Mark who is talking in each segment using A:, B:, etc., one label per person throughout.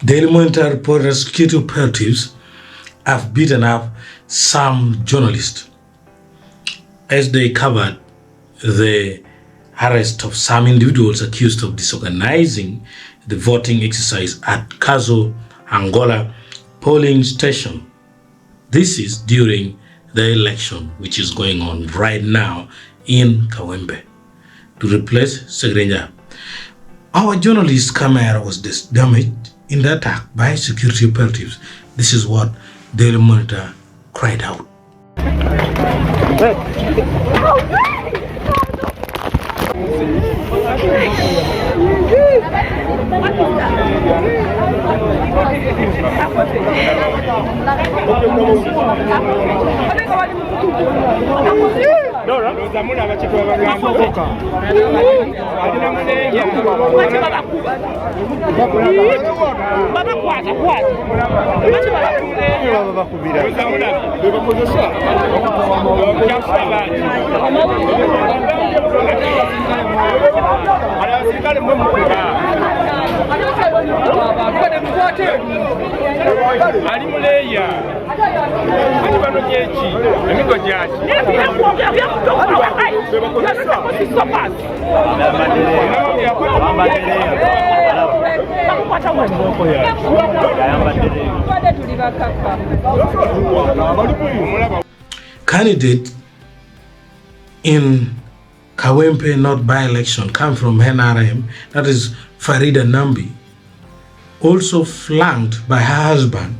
A: Daily Monitor reported security operatives have beaten up some journalists as they covered the arrest of some individuals accused of disorganizing the voting exercise at Kazo Angola polling station. This is during the election which is going on right now in Kawempe to replace Segirinya. Our journalist's camera was damaged in the attack by security operatives. This is what Daily Monitor cried out. Candidate in Kawempe North by-election come from NRM, that is Farida Nambi, also flanked by her husband,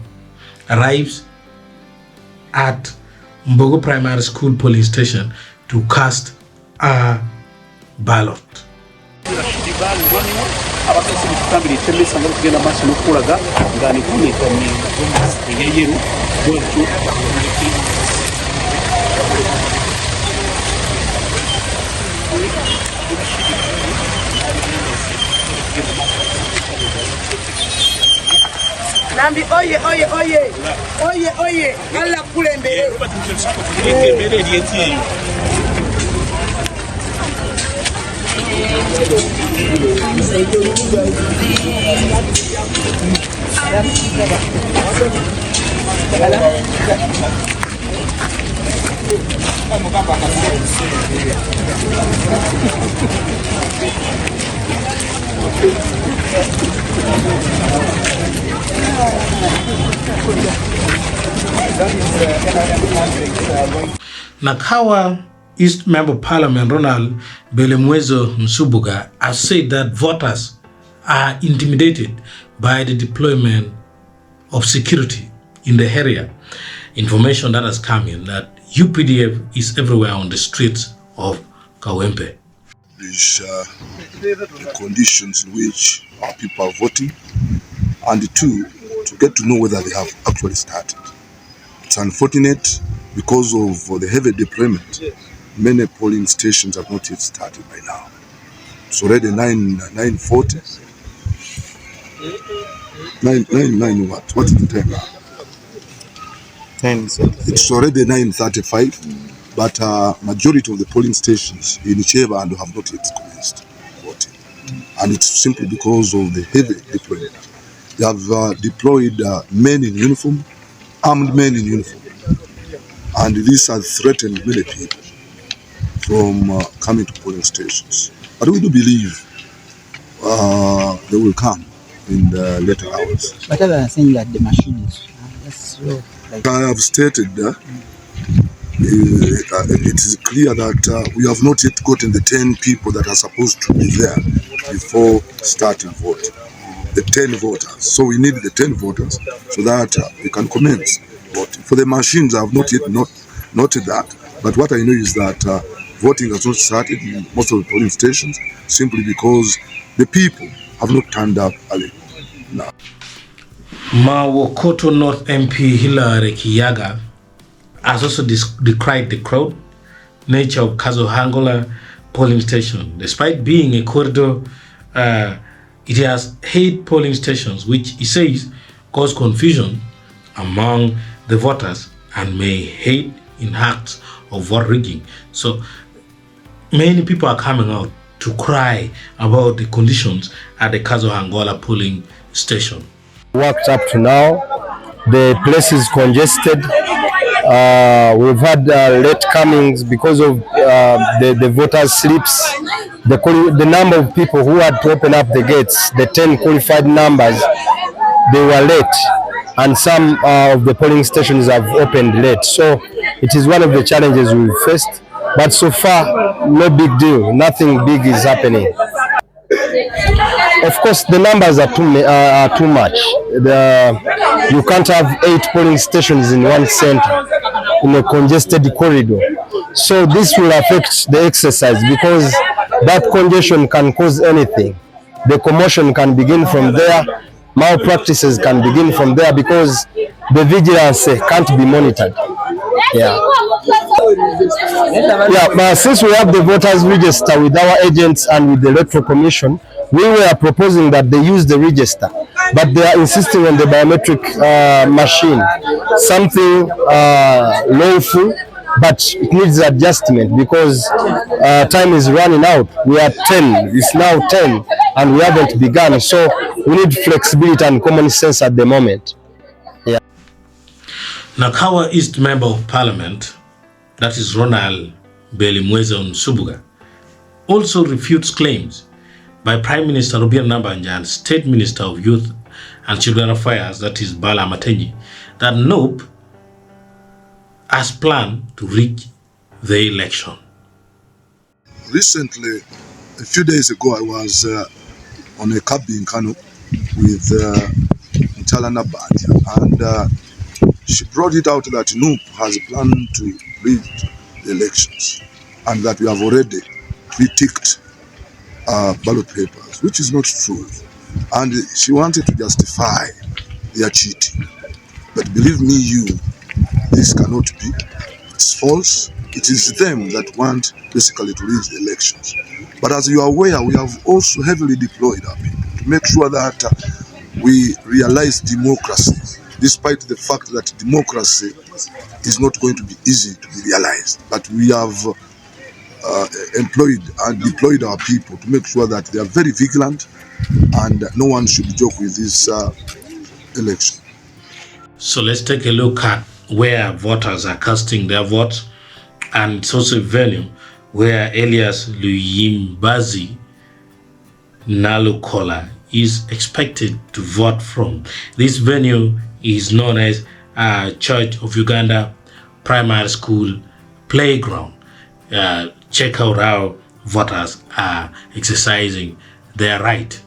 A: arrives at Mbogo Primary School polling station to cast a ballot.
B: Nambi oye oye oye oye oye ala kulembele
A: Nakawa East Member Parliament Ronald Belemwezo Msubuga has said that voters are intimidated by the deployment of security in the area. Information that has come in that UPDF is everywhere on the streets of Kawempe.
C: These the conditions in which our people are voting, and two, to get to know whether they have actually started. It's unfortunate because of the heavy deployment. Many polling stations have not yet started by now. It's already 9:40. 9 what? What is the time now?
D: 10.
C: It's already 9:35. But majority of the polling stations in Cheba and have not yet commenced voting. And it's simply because of the heavy deployment. They have deployed men in uniform, armed men in uniform. And this has threatened many people from coming to polling stations. But we do believe they will come in the later hours.
E: But others are saying that the machine is slow.
C: I have stated that. It is clear that we have not yet gotten the 10 people that are supposed to be there before starting voting. The 10 voters. So we need the 10 voters so that we can commence voting. For the machines, I have not yet noted that. But what I know is that voting has not started in most of the polling stations simply because the people have not turned up early. Now.
A: Mawokoto North MP Hilary Kiyaga has also decried the crowd nature of Kazo Angola polling station. Despite being a corridor, it has 8 polling stations, which he says cause confusion among the voters and may aid in acts of vote rigging. So many people are coming out to cry about the conditions at the Kazo Angola polling station.
F: Worked up to now. The place is congested. We've had late comings because of the voters' slips. The number of people who had to open up the gates, the 10 qualified numbers, they were late, and some of the polling stations have opened late. So it is one of the challenges we've faced. But so far, no big deal. Nothing big is happening. Of course, the numbers are too much. You can't have 8 polling stations in one center in a congested corridor. So this will affect the exercise because that congestion can cause anything. The commotion can begin from there. Malpractices can begin from there because the vigilance can't be monitored. Yeah. But since we have the voters register with our agents and with the Electoral Commission, we were proposing that they use the register, but they are insisting on the biometric machine, something lawful, but it needs adjustment because time is running out. We are 10, it's now 10, and we haven't begun, so we need flexibility and common sense at the moment. Yeah.
A: Nakawa East Member of Parliament, that is Ronald Belimweze Subuga, also refutes claims by Prime Minister Robert Nabanja and State Minister of Youth and Children Affairs, that is Bala Matenyi, that NOPE has planned to rig the election.
C: Recently, a few days ago, I was on a cab in Kano with Mchalana Bad, and she brought it out that NOPE has a plan to rig the elections and that we have already pre-ticked ballot papers, which is not true. And she wanted to justify their cheating. But believe me, this cannot be. It's false. It is them that want basically to rig the elections. But as you are aware, we have also heavily deployed our people to make sure that we realize democracy, despite the fact that democracy is not going to be easy to be realized. But we have employed and deployed our people to make sure that they are very vigilant and no one should joke with this election.
A: So let's take a look at where voters are casting their votes, and it's also a venue where Elias Luyimbazi Nalukola is expected to vote from. This venue is known as Church of Uganda Primary School Playground. Check out how voters are exercising their right.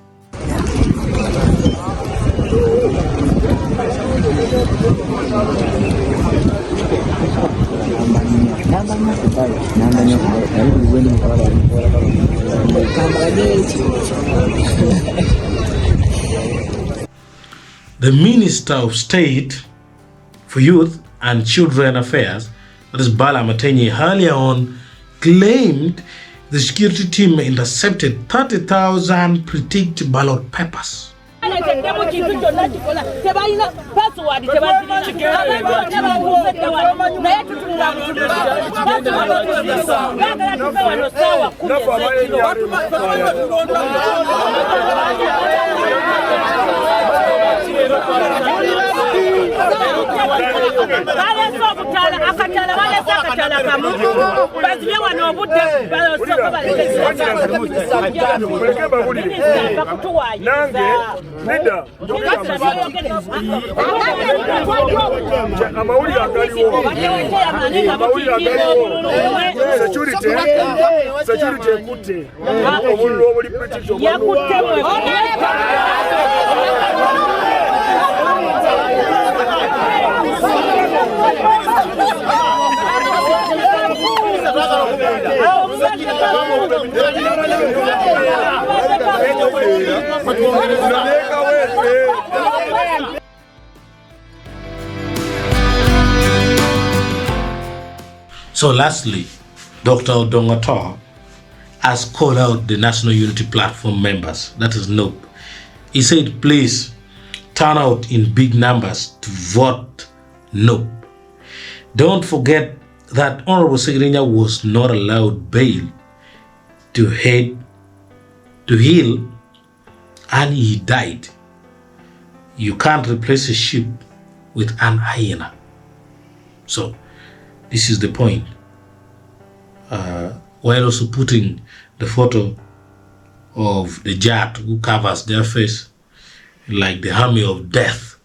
A: The Minister of State for Youth and Children Affairs, that is Bala Matenyi, earlier on claimed the security team intercepted 30,000 pre-ticked ballot papers. So lastly, Dr. Odonga has called out the National Unity Platform members, that is NOPE. He said, please turn out in big numbers to vote NOPE. Don't forget that Honorable Segirinya was not allowed bail to heal, and he died. you can't replace a sheep with an hyena. So this is the point. While also putting the photo of the JATT who covers their face like the army of death.